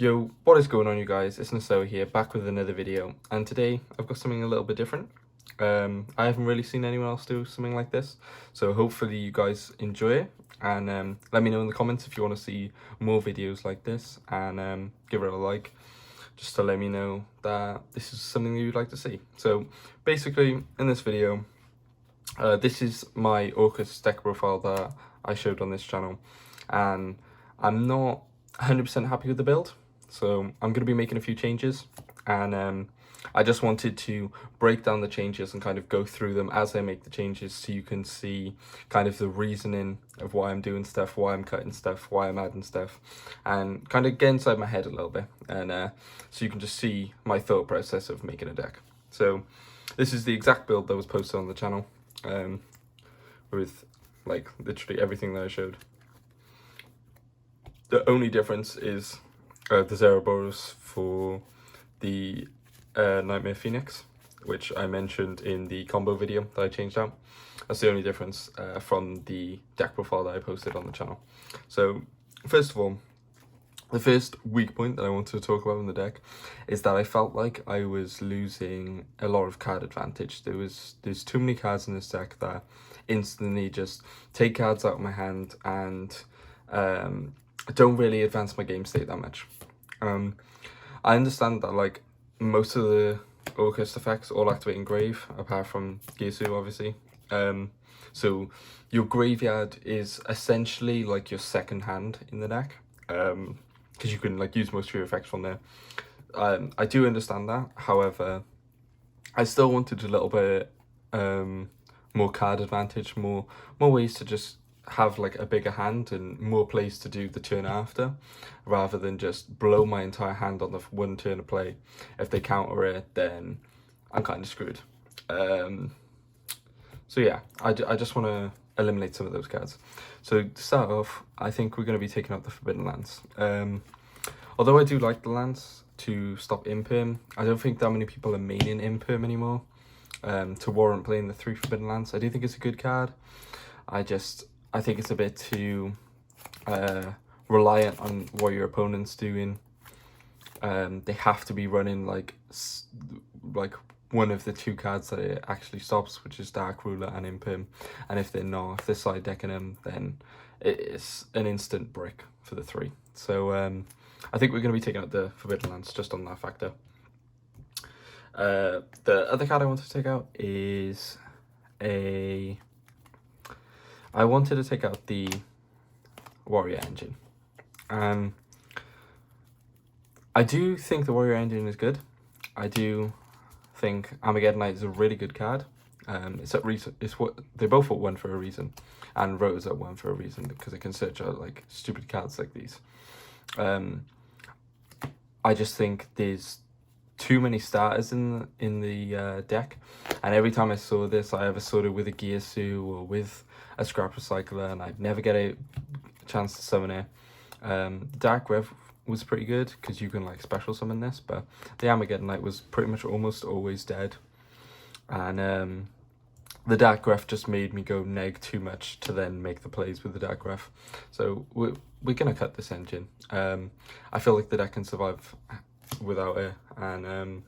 Yo, what is going on, you guys? It's Nesoa here, back with another video, and today I've got something a little bit different. I haven't really seen anyone else do something like this, so hopefully you guys enjoy it, and let me know in the comments if you want to see more videos like this, and give it a like, just to let me know that this is something you'd like to see. So basically, in this video, this is my Orcus deck profile that I showed on this channel, and I'm not 100% happy with the build. So I'm going to be making a few changes, and I just wanted to break down the changes and kind of go through them as I make the changes, so you can see kind of the reasoning of why I'm doing stuff, why I'm cutting stuff, why I'm adding stuff, and kind of get inside my head a little bit, and so you can just see my thought process of making a deck. So this is the exact build that was posted on the channel, with like literally everything that I showed. The only difference is the Zeraboros for the Nightmare Phoenix, which I mentioned in the combo video that I changed out. That's the only difference from the deck profile that I posted on the channel. So first of all, the first weak point that I wanted to talk about in the deck is that I felt like I was losing a lot of card advantage. There's too many cards in this deck that instantly just take cards out of my hand and don't really advance my game state that much. I understand that like most of the Orcus effects all activate in Grave, apart from Gisu, obviously. So your graveyard is essentially like your second hand in the deck, because you can like use most of your effects from there. I do understand that. However, I still wanted a little bit more card advantage, more ways to just have like a bigger hand and more plays to do the turn after, rather than just blow my entire hand on the one turn of play. If they counter it, then I'm kind of screwed. So yeah, I just want to eliminate some of those cards. So to start off, I think we're going to be taking out the Forbidden Lands. Although I do like the lands to stop Imperm, I don't think that many people are maining Imperm anymore to warrant playing the 3 Forbidden Lands. I do think it's a good card. I think it's a bit too reliant on what your opponent's doing. They have to be running like one of the 2 cards that it actually stops, which is Dark Ruler and Imperm. And if they're not, if they're side decking them, then it's an instant brick for the 3. So I think we're going to be taking out the Forbidden Lands just on that factor. The other card I want to take out is I wanted to take out the Warrior Engine. I do think the Warrior Engine is good. I do think mekk-knight is a really good card. It's what they're both at 1 for a reason, and Roto's at 1 for a reason, because it can search out like stupid cards like these. I just think there's too many starters in the deck, and every time I saw this, I ever saw it with a Gisu or with a Scrap Recycler, and I'd never get a chance to summon it. Dark Rev was pretty good because you can like special summon this, but the mekk-knight was pretty much almost always dead, and the Dark Ref just made me go neg too much to then make the plays with the Dark Ref. So we're gonna cut this engine. I feel like the deck can survive without it, and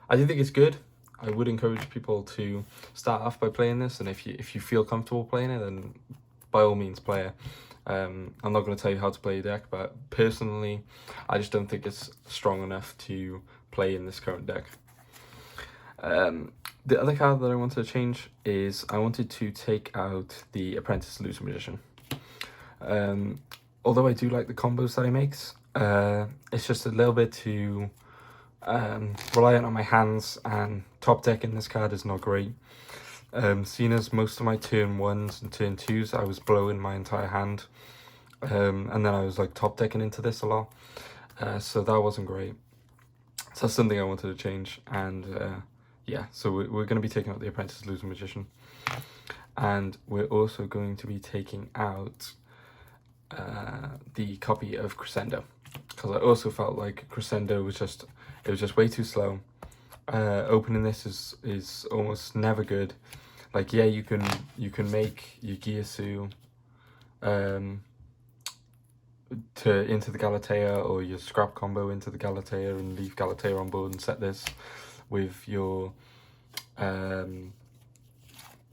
I do think it's good. I would encourage people to start off by playing this, and if you feel comfortable playing it, then by all means play it. I'm not going to tell you how to play your deck, but personally, I just don't think it's strong enough to play in this current deck. The other card that I wanted to change is I wanted to take out the Apprentice Illusion Magician. Although I do like the combos that he makes, it's just a little bit too reliant on my hands, and top decking this card is not great. Seeing as most of my turn 1s and turn 2s I was blowing my entire hand, and then I was like top decking into this a lot, so that wasn't great. So that's something I wanted to change, and yeah, so we're going to be taking out the Apprentice Illusion Magician, and we're also going to be taking out the copy of Crescendo, because I also felt like Crescendo was just way too slow. Opening this is almost never good. Like, yeah, you can make your Gisu into the Galatea, or your scrap combo into the Galatea and leave Galatea on board and set this with your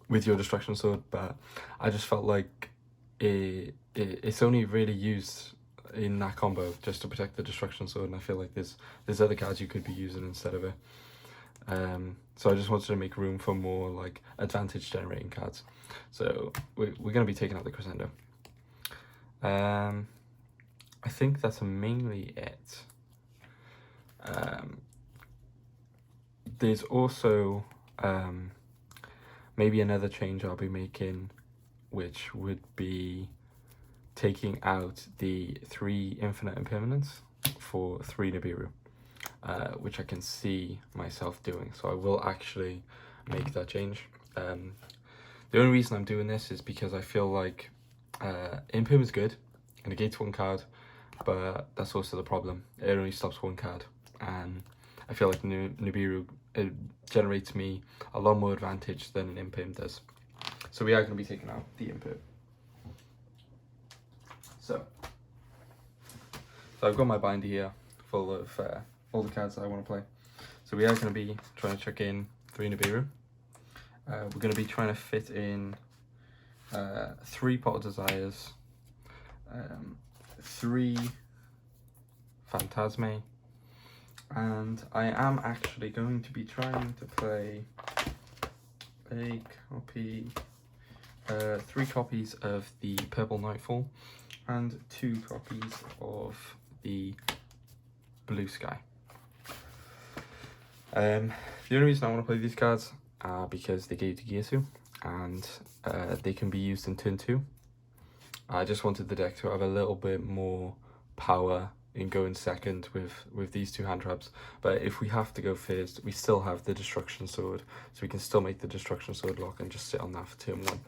destruction sword. But I just felt like it's only really used in that combo just to protect the destruction sword, and I feel like there's other cards you could be using instead of it. So I just wanted to make room for more like advantage generating cards. So we're going to be taking out the Crescendo. I think that's mainly it. There's also maybe another change I'll be making, which would be taking out the 3 infinite impermanence for 3 Nibiru, which I can see myself doing. So I will actually make that change. The only reason I'm doing this is because I feel like Impim is good and negates 1 card, but that's also the problem. It only stops 1 card, and I feel like Nibiru, it generates me a lot more advantage than an Impim does. So we are going to be taking out the Impim. So I've got my binder here full of all the cards that I want to play. So we are going to be trying to chuck in 3 Nibiru. We're going to be trying to fit in 3 Pot of Desires, 3 Phantasme, and I am actually going to be trying to play a copy, 3 copies of the Purple Nightfall and 2 copies of the Blue Sky. The only reason I want to play these cards are because they gave to Gyasu, and they can be used in turn 2. I just wanted the deck to have a little bit more power in going second with these 2 hand traps, but if we have to go first, we still have the Destruction Sword, so we can still make the Destruction Sword lock and just sit on that for turn 1.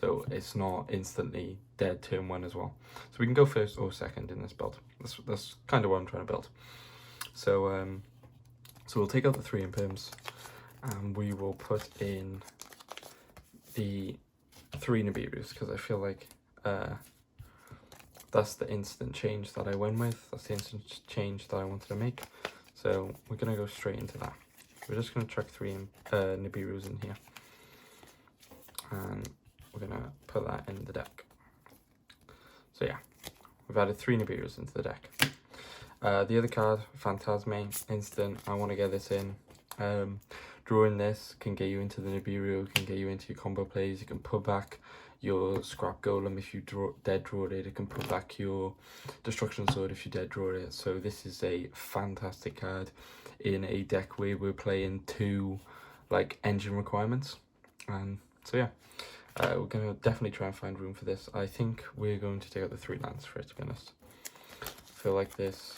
So it's not instantly dead turn 1 as well. So we can go first or second in this build. That's kind of what I'm trying to build. So so we'll take out the 3 Imperms, and we will put in the 3 Nibirus, because I feel like that's the instant change that I went with. That's the instant change that I wanted to make. So we're going to go straight into that. We're just going to chuck 3 Nibirus in here, and we're going to put that in the deck. So yeah, we've added 3 Nibirus into the deck. The other card, Phantasme, instant. I want to get this in. Drawing this can get you into the Nibiru, can get you into your combo plays. You can put back your Scrap Golem if you dead draw it. It can put back your Destruction Sword if you dead draw it. So this is a fantastic card in a deck where we're playing 2 like engine requirements. And so yeah, we're going to definitely try and find room for this. I think we're going to take out the 3 lands for it, to be honest. I feel like this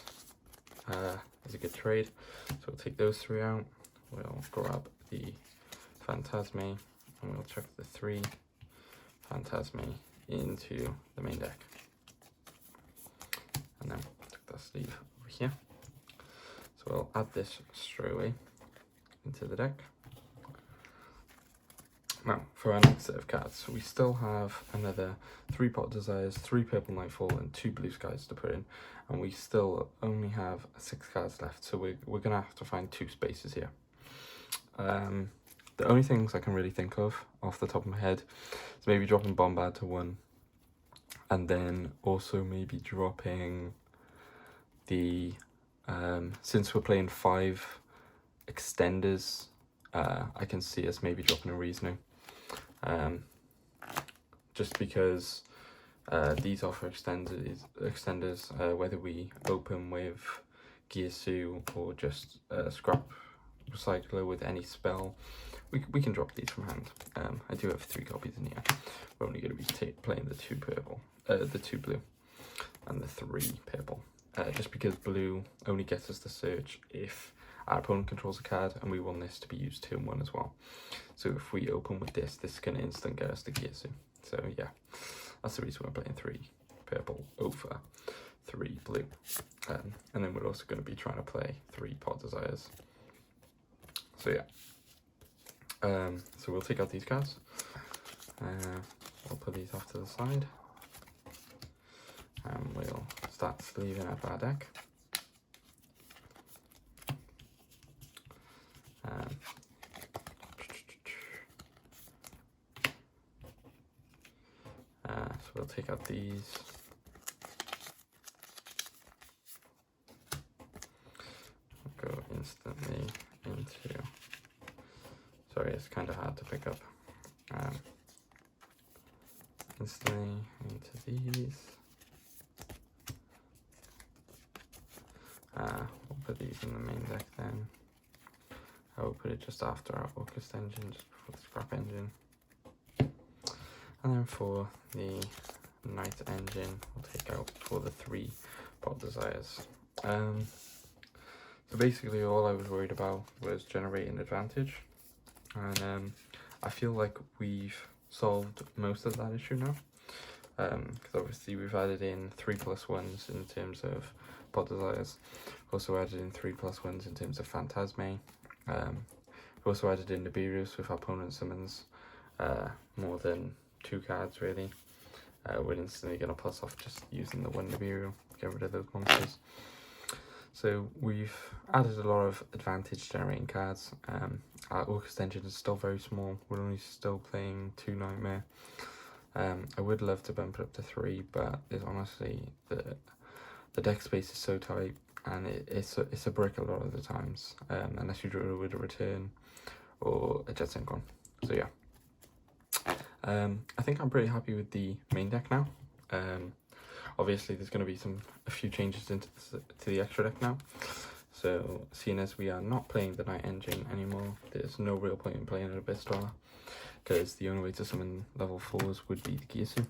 is a good trade. So we'll take those 3 out. We'll grab the Phantasme, and we'll chuck the 3 Phantasme into the main deck. And then take that sleeve over here. So we'll add this straight away into the deck. Now, for our next set of cards, we still have another 3 Pot Desires, 3 Purple Nightfall, and 2 Blue Skies to put in, and we still only have 6 cards left, so we're going to have to find 2 spaces here. The only things I can really think of off the top of my head is maybe dropping Bombard to 1, and then also maybe dropping the, since we're playing 5 extenders, I can see us maybe dropping a Reasoning. Just because these offer extenders, whether we open with Gyasu or just Scrap Recycler with any spell, we can drop these from hand. I do have 3 copies in here. We're only going to be playing the 2 purple, the 2 blue, and the 3 purple. Just because blue only gets us the search if our opponent controls a card, and we want this to be used turn 1 as well. So if we open with this, this can instant get us to Gyasu. So yeah, that's the reason we're playing 3 purple over 3 blue. And then we're also going to be trying to play 3 Pot Desires. So yeah, so we'll take out these cards. We'll put these off to the side, and we'll start sleeving up our deck. So we'll take out these. Go instantly into, sorry, it's kind of hard to pick up. Instantly into these. We'll put these in the main deck then. I will put it just after our Orcust engine, just before the scrap engine. And then for the Knight engine, we'll take out for the 3 Bot Desires. So basically all I was worried about was generating advantage. And I feel like we've solved most of that issue now. Because obviously we've added in 3+1s in terms of Bot Desires. We've also added in 3+1s in terms of Phantasme. We've also added in Nibiru's with our opponent summons more than 2 cards really. We're instantly going to plus off just using the 1 Nibiru, get rid of those monsters. So we've added a lot of advantage generating cards. Our Orcust engine is still very small. We're only still playing 2 Nightmare. I would love to bump it up to 3, but it's honestly the deck space is so tight, and it's a brick a lot of the times, unless you draw it with a return or a Jet Synchron. So yeah, I think I'm pretty happy with the main deck now. Obviously there's going to be a few changes to the extra deck now. So seeing as we are not playing the Knight engine anymore, there's no real point in playing an Abyss Dweller, because the only way to summon level 4s would be the Gearsu,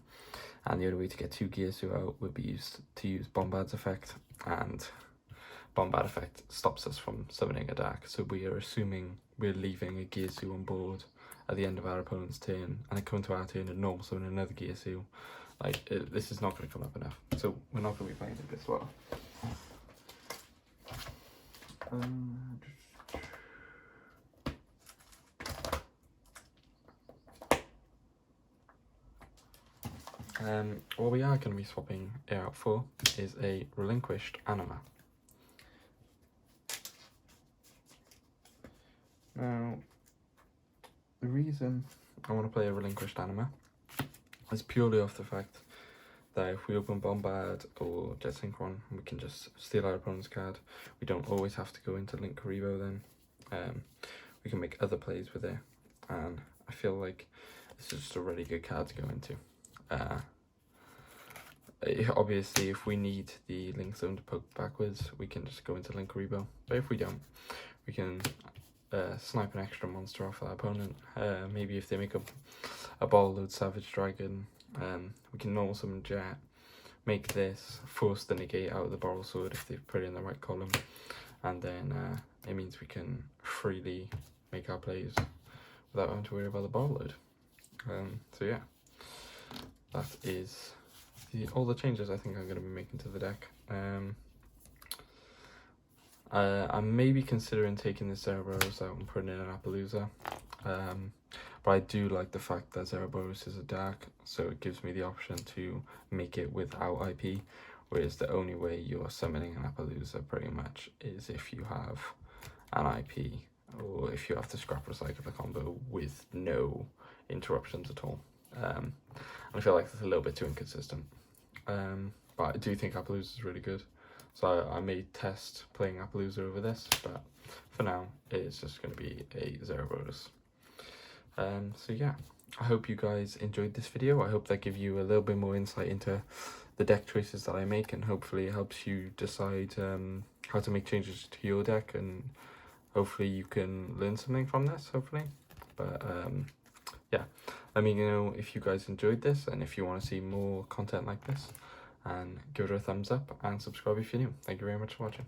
and the only way to get 2 Gearsu out would be to use Bombard's effect, and Bombard effect stops us from summoning a dark. So we are assuming we're leaving a Gearsu on board at the end of our opponent's turn, and it comes to our turn and normal summon another Gearsu. Like, this is not going to come up enough, so we're not going to be playing it this well. What we are going to be swapping it out for is a Relinquished Anima. Now, the reason I want to play a Relinquished Anima is purely off the fact that if we open Bombard or Jet Synchron, we can just steal our opponent's card. We don't always have to go into Link Karibo then. We can make other plays with it, and I feel like this is just a really good card to go into. Obviously, if we need the Link Zone to poke backwards, we can just go into Link Karibo, but if we don't, we can snipe an extra monster off our opponent. Maybe if they make a ball load Savage Dragon, we can normal summon Jet, make this, force the negate out of the Boral Sword if they put it in the right column, and then it means we can freely make our plays without having to worry about the ball load. So yeah, that is all the changes I think I'm going to be making to the deck. I may be considering taking the Zeraboros out and putting in an Appaloosa, but I do like the fact that Zeraboros is a dark, so it gives me the option to make it without IP, whereas the only way you're summoning an Appaloosa pretty much is if you have an IP, or if you have to scrap recycle the combo with no interruptions at all. And I feel like it's a little bit too inconsistent, but I do think Appaloosa is really good. So I may test playing Appaloosa over this, but for now, it's just going to be a Zeraboros. So yeah, I hope you guys enjoyed this video. I hope that gives you a little bit more insight into the deck choices that I make, and hopefully it helps you decide how to make changes to your deck, and hopefully you can learn something from this, hopefully. But yeah, let me know if you guys enjoyed this, and if you want to see more content like this, and give it a thumbs up and subscribe if you're new. Thank you very much for watching.